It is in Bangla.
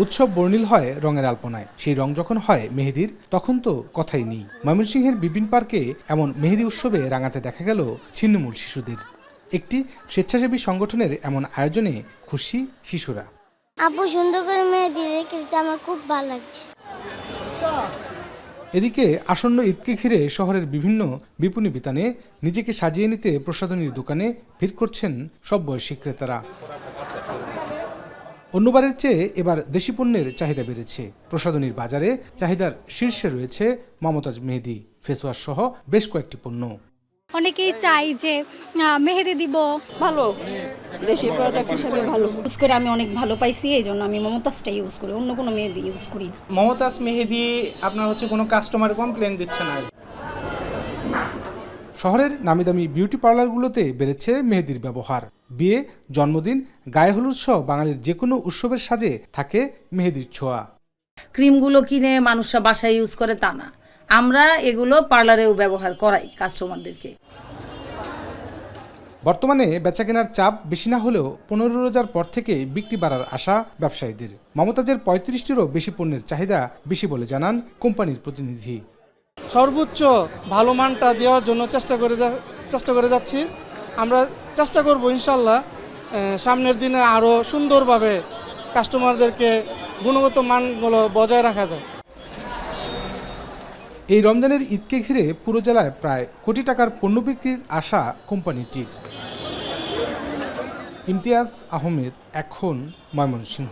উৎসব বর্ণিল হয় রঙের আলপনায়। সেই রং যখন হয় মেহেদির, তখন তো কথাই নেই। ময়মনসিংহের বিপিন পার্কে এমন মেহেদি উৎসবে রাঙাতে দেখা গেল ছিন্নমূল শিশুদের। একটি স্বেচ্ছাসেবী সংগঠনের এমন আয়োজনে খুশি শিশুরা। আপু সুন্দর করে মেহেদি রেখেছে, আমার খুব ভালো লাগছে। এদিকে আসন্ন ঈদকে ঘিরে শহরের বিভিন্ন বিপণী বিতানে নিজেকে সাজিয়ে নিতে প্রসাধনীর দোকানে ভিড় করছেন সব বয়সী ক্রেতারা। অন্যবারের চেয়ে এবার দেশি পণ্যের চাহিদা বেড়েছে। প্রসাধনীর বাজারে চাহিদার শীর্ষে রয়েছে মমতাজ মেহেদি, ফেসওয়াশ সহ বেশ কয়েকটি পণ্য। অনেকেই চাই যে মেহেদি দিব। ভালো, দেশি প্রোডাক্ট হিসেবে ভালো। ইউজ করে আমি অনেক ভালো পাইছি, এই জন্য আমি মমতাজটা ইউজ করি, অন্য কোনো মেহেদি ইউজ করি না। মমতাজ মেহেদি আপনার কোনো কাস্টমার কমপ্লেন দিচ্ছে না। শহরের নামিদামি বিউটি পার্লারগুলোতে বেড়েছে মেহেদির ব্যবহার। বিয়ে, জন্মদিন, গায়ে হলুদ সহ বাঙালির যে কোনো উৎসবের সাজে থাকে মেহেদির ছোঁয়া। ক্রিমগুলো কিনে মানুষরা বাসায় ইউজ করে তা না, আমরা এগুলো পার্লারেও ব্যবহার করাই কাস্টমারদেরকে। বর্তমানে বেচাকেনার চাপ বেশি না হলেও 15 রোজার পর থেকে বিক্রি বাড়ার আশা ব্যবসায়ীদের। মমতাজের 35টিরও বেশি পণ্যের চাহিদা বেশি বলে জানান কোম্পানির প্রতিনিধি। সর্বোচ্চ ভালো মানটা দেওয়ার জন্য চেষ্টা করে যাচ্ছি। আমরা চেষ্টা করব ইনশাল্লাহ সামনের দিনে আরও সুন্দরভাবে কাস্টমারদেরকে গুণগত মানগুলো বজায় রাখা যায়। এই রমজানের ঈদকে ঘিরে পুরো জেলায় প্রায় কোটি টাকার পণ্য বিক্রির আশা কোম্পানিটির। ইমতিয়াজ আহমেদ, এখন, ময়মনসিংহ।